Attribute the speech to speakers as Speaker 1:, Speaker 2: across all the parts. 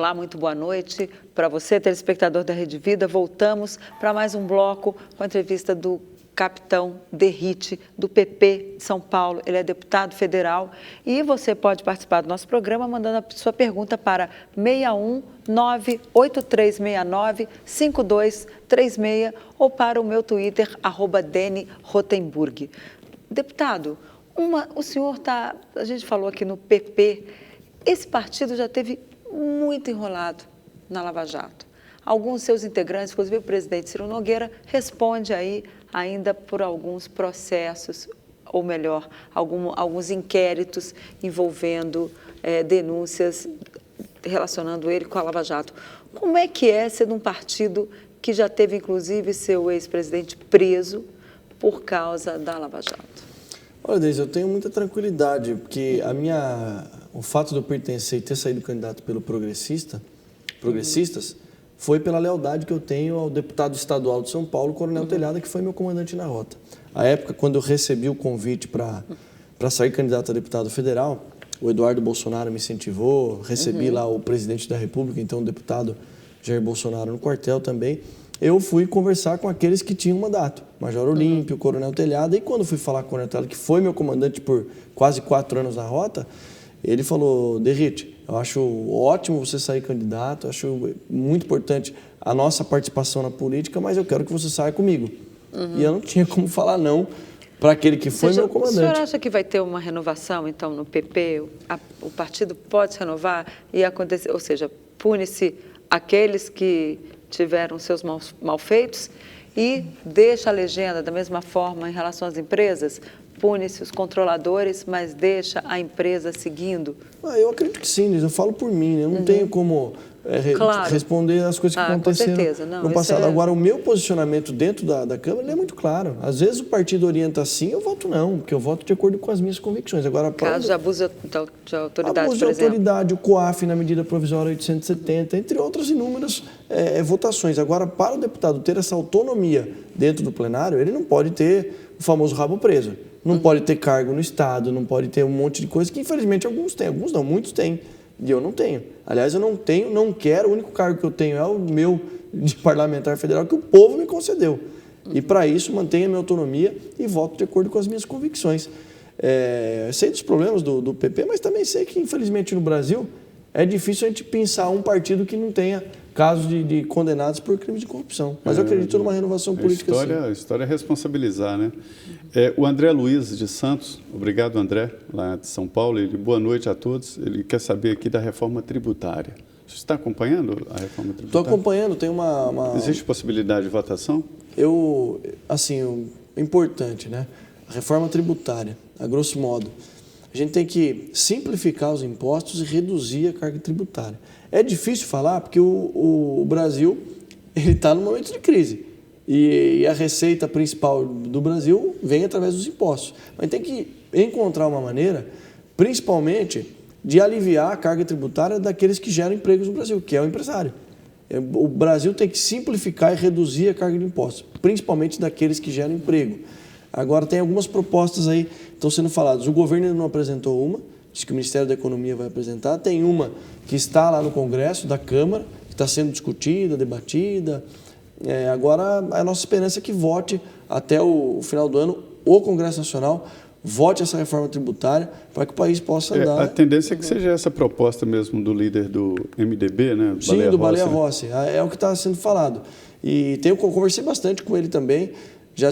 Speaker 1: Olá, muito boa noite para você, telespectador da Rede Vida. Voltamos para mais um bloco com a entrevista do capitão Derrite, do PP de São Paulo. Ele é deputado federal e você pode participar do nosso programa mandando a sua pergunta para 61983695236 ou para o meu Twitter, @DeniRotenburg. Deputado, o senhor está, a gente falou aqui no PP, esse partido já teve muito enrolado na Lava Jato. Alguns de seus integrantes, inclusive o presidente Ciro Nogueira, responde aí ainda por alguns processos, ou melhor, alguns inquéritos envolvendo denúncias relacionando ele com a Lava Jato. Como é que é ser de um partido que já teve, inclusive, seu ex-presidente preso por causa da Lava Jato?
Speaker 2: Olha, Deise, eu tenho muita tranquilidade, porque o fato de eu pertencer e ter saído candidato pelo Progressistas, foi pela lealdade que eu tenho ao deputado estadual de São Paulo, Coronel Telhada, que foi meu comandante na rota. À época, quando eu recebi o convite para sair candidato a deputado federal, o Eduardo Bolsonaro me incentivou, recebi lá o presidente da República, então o deputado Jair Bolsonaro no quartel também. Eu fui conversar com aqueles que tinham mandato, Major Olímpio, Coronel Telhada, e quando fui falar com o Coronel Telhada, que foi meu comandante por quase 4 anos na rota, ele falou: Derrite, eu acho ótimo você sair candidato, acho muito importante a nossa participação na política, mas eu quero que você saia comigo. E eu não tinha como falar não para aquele que foi meu comandante.
Speaker 1: O senhor acha que vai ter uma renovação, então, no PP? O partido pode se renovar e acontecer, ou seja, pune-se aqueles que tiveram seus malfeitos e deixa a legenda da mesma forma em relação às empresas? Pune-se os controladores, mas deixa a empresa seguindo?
Speaker 2: Eu acredito que sim, eu falo por mim, né? Eu não tenho como responder as coisas que aconteceram no passado. Agora, o meu posicionamento dentro da Câmara ele é muito claro. Às vezes o partido orienta assim, eu voto não, porque eu voto de acordo com as minhas convicções. Agora,
Speaker 1: caso de abuso de autoridade,
Speaker 2: abuso de autoridade, o COAF na medida provisória 870, entre outras inúmeras votações. Agora, para o deputado ter essa autonomia dentro do plenário, ele não pode ter o famoso rabo preso. Não pode ter cargo no Estado, não pode ter um monte de coisa que, infelizmente, alguns têm. Alguns não, muitos têm. E eu não tenho. Aliás, eu não tenho, não quero. O único cargo que eu tenho é o meu de parlamentar federal que o povo me concedeu. E, para isso, mantenho a minha autonomia e voto de acordo com as minhas convicções. Sei dos problemas do PP, mas também sei que, infelizmente, no Brasil, é difícil a gente pensar um partido que não tenha casos de condenados por crimes de corrupção. Mas eu acredito numa renovação política, sim.
Speaker 3: A história é responsabilizar, né? O André Luiz de Santos, obrigado, André, lá de São Paulo, boa noite a todos. Ele quer saber aqui da reforma tributária. Você está acompanhando a reforma tributária?
Speaker 2: Estou acompanhando, tem uma...
Speaker 3: Existe possibilidade de votação?
Speaker 2: Importante, né? A reforma tributária, a grosso modo, a gente tem que simplificar os impostos e reduzir a carga tributária. É difícil falar porque o Brasil está num momento de crise. E a receita principal do Brasil vem através dos impostos. Mas tem que encontrar uma maneira, principalmente, de aliviar a carga tributária daqueles que geram empregos no Brasil, que é o empresário. O Brasil tem que simplificar e reduzir a carga de impostos, principalmente daqueles que geram emprego. Agora, tem algumas propostas aí que estão sendo faladas. O governo ainda não apresentou uma, diz que o Ministério da Economia vai apresentar. Tem uma que está lá no Congresso da Câmara, que está sendo discutida, debatida. Agora, a nossa esperança é que vote até o final do ano o Congresso Nacional, vote essa reforma tributária para que o país possa andar.
Speaker 3: A tendência é que seja essa proposta mesmo do líder do MDB, né?
Speaker 2: Sim, do Baleia Rossi. É o que está sendo falado. E conversei bastante com ele também. Já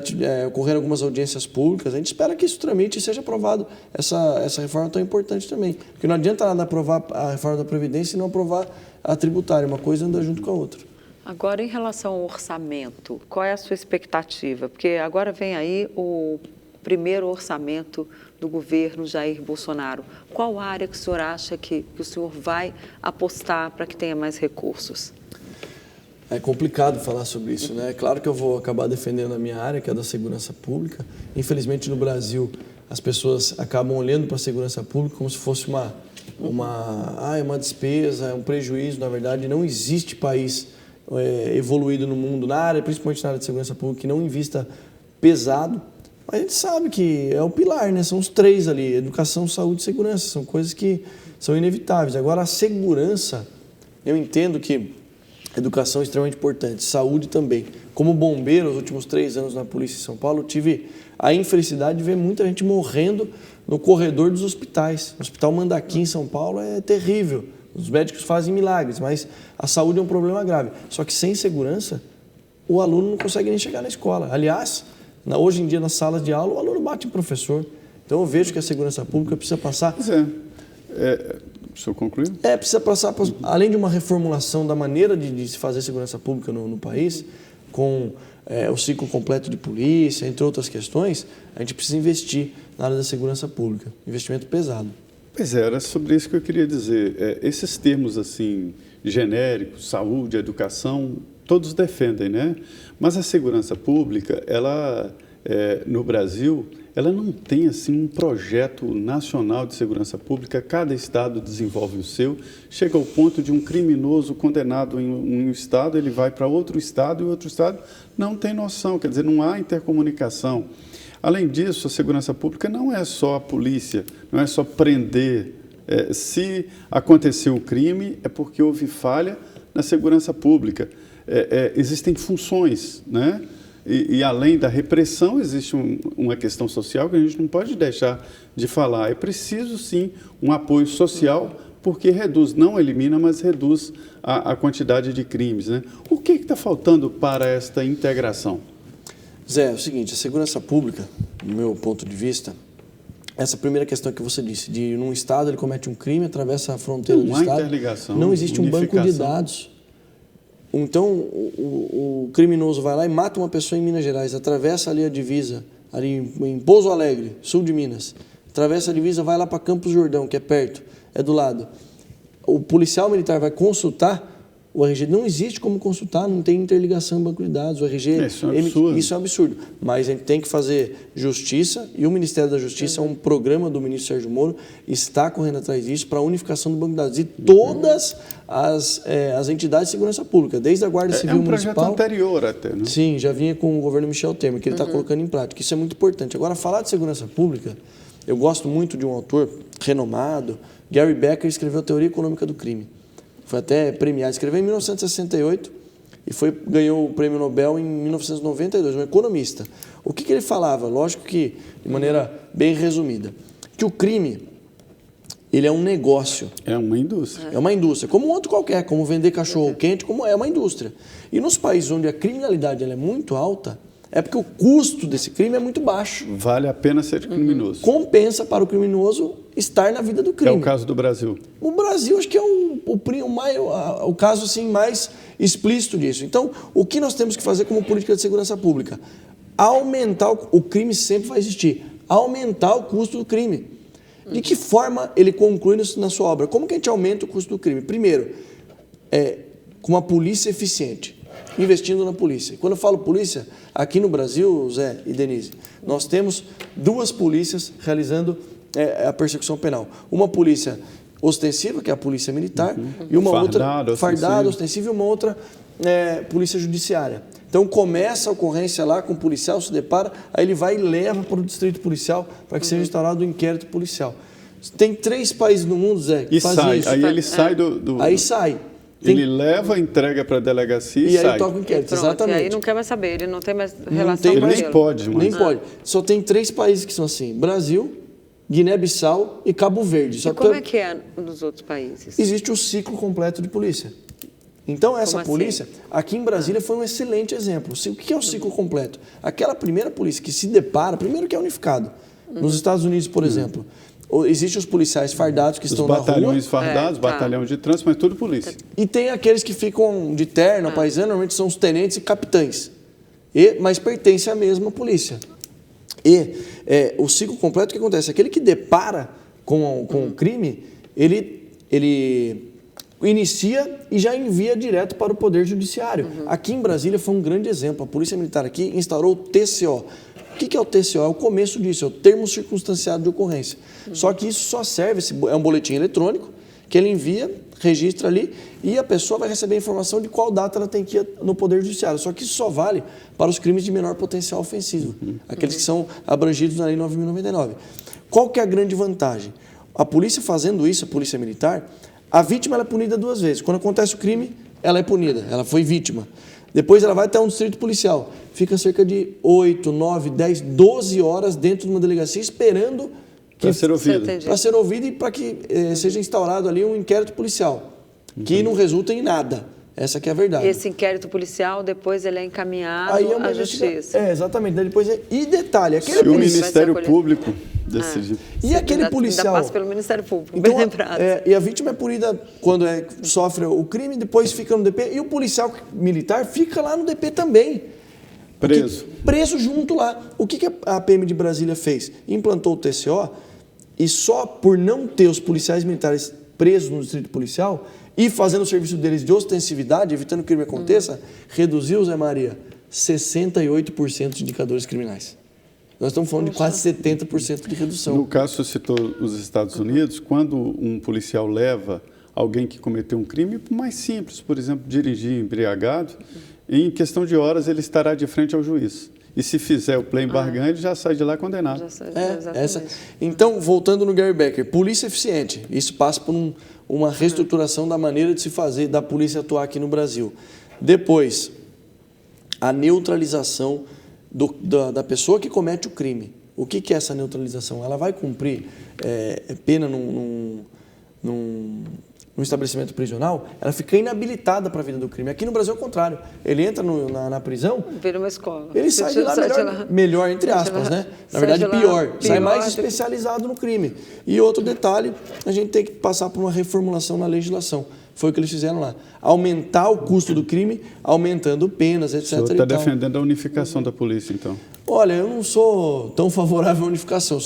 Speaker 2: ocorreram algumas audiências públicas. A gente espera que isso tramite e seja aprovado essa reforma tão importante também. Porque não adianta nada aprovar a reforma da Previdência e não aprovar a tributária. Uma coisa anda junto com a outra.
Speaker 1: Agora, em relação ao orçamento, qual é a sua expectativa? Porque agora vem aí o primeiro orçamento do governo Jair Bolsonaro. Qual área que o senhor acha que o senhor vai apostar para que tenha mais recursos?
Speaker 2: É complicado falar sobre isso, né? É claro que eu vou acabar defendendo a minha área, que é da segurança pública. Infelizmente, no Brasil, as pessoas acabam olhando para a segurança pública como se fosse uma despesa, um prejuízo. Na verdade, não existe país evoluído no mundo, na área, principalmente na área de segurança pública, que não invista pesado. Mas a gente sabe que é o pilar, né? São os 3 ali, educação, saúde e segurança. São coisas que são inevitáveis. Agora, a segurança Eu entendo que educação é extremamente importante, saúde também. Como bombeiro, nos últimos 3 anos na polícia em São Paulo, eu tive a infelicidade de ver muita gente morrendo no corredor dos hospitais. O Hospital Mandaki em São Paulo é terrível. Os médicos fazem milagres, mas a saúde é um problema grave. Só que sem segurança, o aluno não consegue nem chegar na escola. Aliás, hoje em dia, nas salas de aula, o aluno bate em professor. Então, eu vejo que a segurança pública precisa passar...
Speaker 3: O senhor concluiu?
Speaker 2: Precisa passar, além de uma reformulação da maneira de se fazer segurança pública no país, com o ciclo completo de polícia, entre outras questões, a gente precisa investir na área da segurança pública. Investimento pesado.
Speaker 3: Pois é, era sobre isso que eu queria dizer. Esses termos assim, genéricos, saúde, educação, todos defendem, né? Mas a segurança pública, ela, no Brasil, ela não tem assim um projeto nacional de segurança pública. Cada estado desenvolve o seu. Chega ao ponto de um criminoso condenado em um estado, ele vai para outro estado e outro estado não tem noção, quer dizer, não há intercomunicação. Além disso, a segurança pública não é só a polícia, não é só prender. Se aconteceu o crime, é porque houve falha na segurança pública. Existem funções, né? E além da repressão, existe uma questão social que a gente não pode deixar de falar. É preciso, sim, um apoio social, porque reduz, não elimina, mas reduz a quantidade de crimes, né? O que está faltando para esta integração?
Speaker 2: Zé, é o seguinte, a segurança pública, do meu ponto de vista, essa primeira questão que você disse, de num estado ele comete um crime, atravessa a fronteira do estado,
Speaker 3: interligação,
Speaker 2: não existe um banco de dados. Então, o criminoso vai lá e mata uma pessoa em Minas Gerais, atravessa ali a divisa, ali em Pouso Alegre, sul de Minas, atravessa a divisa, vai lá para Campos Jordão, que é perto, é do lado. O policial militar vai consultar o RG, não existe como consultar, não tem interligação em banco de dados. O RG, isso é um absurdo. Mas a gente tem que fazer justiça, e o Ministério da Justiça, um programa do ministro Sérgio Moro, está correndo atrás disso para a unificação do banco de dados. E todas as entidades de segurança pública, desde a Guarda Civil Municipal...
Speaker 3: É um projeto anterior até, né?
Speaker 2: Sim, já vinha com o governo Michel Temer, que ele está colocando em prática. Isso é muito importante. Agora, falar de segurança pública, eu gosto muito de um autor renomado, Gary Becker, escreveu a Teoria Econômica do Crime. Foi até premiado, escreveu em 1968 e ganhou o prêmio Nobel em 1992, um economista. O que ele falava? Lógico que, de maneira bem resumida, que o crime, ele é um negócio.
Speaker 3: É uma indústria.
Speaker 2: É uma indústria, como um outro qualquer, como vender cachorro quente, como é uma indústria. E nos países onde a criminalidade ela é muito alta, é porque o custo desse crime é muito baixo.
Speaker 3: Vale a pena ser criminoso.
Speaker 2: Compensa para o criminoso estar na vida do crime.
Speaker 3: É o caso do Brasil.
Speaker 2: O Brasil acho que é o caso assim, mais explícito disso. Então, o que nós temos que fazer como política de segurança pública? Aumentar o crime sempre vai existir. Aumentar o custo do crime. De que forma ele conclui na sua obra? Como que a gente aumenta o custo do crime? Primeiro, com uma polícia eficiente. Investindo na polícia. E quando eu falo polícia, aqui no Brasil, Zé e Denise, nós temos 2 polícias realizando a persecução penal. Uma polícia ostensiva, que é a polícia militar, e uma outra fardada, ostensiva, e uma outra polícia judiciária. Então começa a ocorrência lá com o policial, se depara, aí ele vai e leva para o distrito policial para que seja instaurado um inquérito policial. Tem 3 países no mundo, Zé, que fazem isso.
Speaker 3: Aí ele sai
Speaker 2: Aí sai.
Speaker 3: Ele leva, entrega para a delegacia e sai.
Speaker 2: E aí toca o inquérito, exatamente.
Speaker 1: E aí não quer mais saber, ele não tem mais relação com
Speaker 3: ele. Nem pode,
Speaker 2: Nem pode. Só tem 3 países que são assim, Brasil, Guiné-Bissau e Cabo Verde. Só
Speaker 1: como é que é nos outros países?
Speaker 2: Existe o ciclo completo de polícia. Então, essa polícia, aqui em Brasília, foi um excelente exemplo. O que é o ciclo completo? Aquela primeira polícia que se depara, primeiro que é unificado. Nos Estados Unidos, por exemplo, existem os policiais fardados que estão na rua.
Speaker 3: Os batalhões fardados, batalhão de trânsito, mas tudo polícia.
Speaker 2: E tem aqueles que ficam de terno, paisano, normalmente são os tenentes e capitães. Mas pertencem à mesma polícia. E o ciclo completo, o que acontece? Aquele que depara com o crime, ele inicia e já envia direto para o Poder Judiciário. Aqui em Brasília foi um grande exemplo. A Polícia Militar aqui instaurou o TCO. O que é o TCO? É o começo disso, é o termo circunstanciado de ocorrência. Só que isso só serve, é um boletim eletrônico, que ele envia, registra ali, e a pessoa vai receber a informação de qual data ela tem que ir no Poder Judiciário. Só que isso só vale para os crimes de menor potencial ofensivo, aqueles que são abrangidos na Lei 9.099. Qual que é a grande vantagem? A polícia fazendo isso, a Polícia Militar, A vítima ela é punida 2 vezes. Quando acontece o crime, ela é punida, ela foi vítima. Depois ela vai até um distrito policial. Fica cerca de 8, 9, 10, 12 horas dentro de uma delegacia esperando
Speaker 3: para ser ouvida.
Speaker 2: Para ser ouvida e para que seja instaurado ali um inquérito policial, que não resulta em nada. Essa que é a verdade.
Speaker 1: Esse inquérito policial, depois ele é encaminhado à justiça.
Speaker 2: Exatamente. Daí depois e detalhe, aquele
Speaker 3: se o Ministério Público decidir.
Speaker 2: E aquele policial...
Speaker 1: Ainda passa pelo Ministério Público,
Speaker 2: então,
Speaker 1: bem lembrado.
Speaker 2: E a vítima é punida quando sofre o crime, depois fica no DP, e o policial militar fica lá no DP também.
Speaker 3: Preso.
Speaker 2: Preso junto lá. O que a PM de Brasília fez? Implantou o TCO, e só por não ter os policiais militares presos no distrito policial e fazendo o serviço deles de ostensividade, evitando que o crime aconteça, reduziu, Zé Maria, 68% de indicadores criminais. Nós estamos falando de quase 70% de redução.
Speaker 3: No caso, você citou os Estados Unidos, quando um policial leva alguém que cometeu um crime mais simples, por exemplo, dirigir embriagado, em questão de horas ele estará de frente ao juiz. E se fizer o play barganha, ele já sai de lá condenado.
Speaker 2: Então, voltando no Gary Becker, polícia eficiente. Isso passa por uma reestruturação da maneira de se fazer, da polícia atuar aqui no Brasil. Depois, a neutralização da pessoa que comete o crime. O que é essa neutralização? Ela vai cumprir pena num estabelecimento prisional, ela fica inabilitada para a vida do crime. Aqui no Brasil é o contrário. Ele entra na prisão...
Speaker 1: Vira uma escola.
Speaker 2: Ele sai de lá melhor, entre aspas, né? Na verdade, pior. Sai mais especializado no crime. E outro detalhe, a gente tem que passar por uma reformulação na legislação. Foi o que eles fizeram lá. Aumentar o custo do crime, aumentando penas, etc. O senhor
Speaker 3: está defendendo a unificação da polícia, então?
Speaker 2: Olha, eu não sou tão favorável à unificação.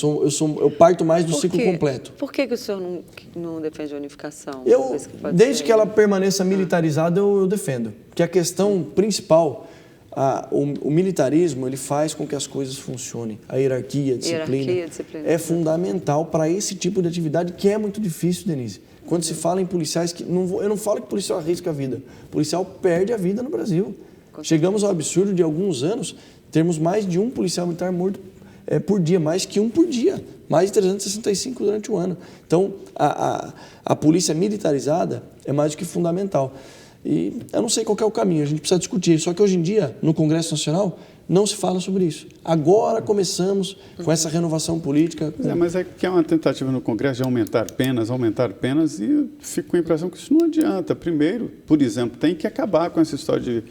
Speaker 2: Eu parto mais do ciclo completo.
Speaker 1: Por que o senhor não defende a unificação?
Speaker 2: Desde que ela permaneça militarizada, eu defendo. Porque a questão principal, o militarismo, ele faz com que as coisas funcionem. A hierarquia, a disciplina é fundamental para esse tipo de atividade que é muito difícil, Denise. Quando se fala em policiais, eu não falo que o policial arrisca a vida. O policial perde a vida no Brasil. Chegamos ao absurdo de alguns anos termos mais de um policial militar morto por dia, mais que um por dia, mais de 365 durante o ano. Então, a polícia militarizada é mais do que fundamental. E eu não sei qual é o caminho, a gente precisa discutir. Só que hoje em dia, no Congresso Nacional, não se fala sobre isso. Agora começamos com essa renovação política.
Speaker 3: Mas é que é uma tentativa no Congresso de aumentar penas, e eu fico com a impressão que isso não adianta. Primeiro, por exemplo, tem que acabar com essa história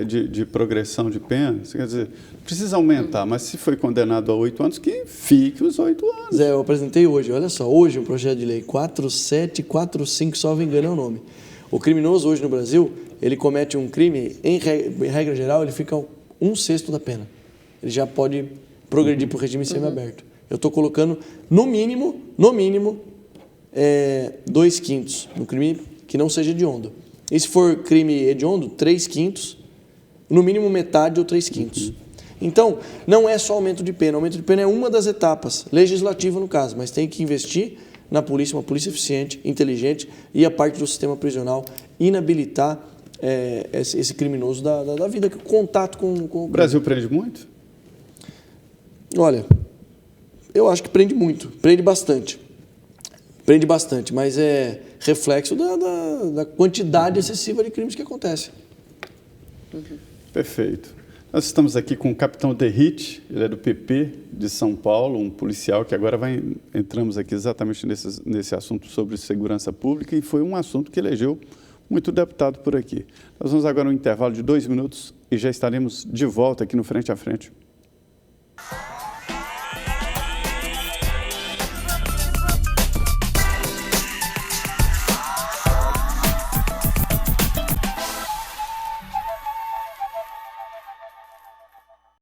Speaker 3: de progressão de penas. Quer dizer, precisa aumentar, mas se foi condenado a 8 anos, que fique os 8 anos.
Speaker 2: Zé, eu apresentei hoje, olha só, hoje um projeto de lei 4745, salvo engano é o nome. O criminoso hoje no Brasil, ele comete um crime, em regra geral, ele fica 1/6 da pena. Ele já pode progredir para o regime semiaberto. Eu estou colocando, no mínimo, 2/5 no crime que não seja hediondo. E se for crime hediondo, 3/5, no mínimo metade ou 3/5. Então, não é só aumento de pena. Aumento de pena é uma das etapas, legislativa no caso, mas tem que investir na polícia, uma polícia eficiente, inteligente, e a parte do sistema prisional inabilitar esse criminoso da vida, que o contato com o
Speaker 3: Brasil prende muito?
Speaker 2: Olha, eu acho que prende muito, prende bastante, mas é reflexo da quantidade excessiva de crimes que acontecem.
Speaker 3: Perfeito. Nós estamos aqui com o capitão Derrite, ele é do PP de São Paulo, um policial que agora entramos aqui exatamente nesse assunto sobre segurança pública, e foi um assunto que elegeu muito deputado por aqui. Nós vamos agora a um intervalo de 2 minutos e já estaremos de volta aqui no Frente a Frente.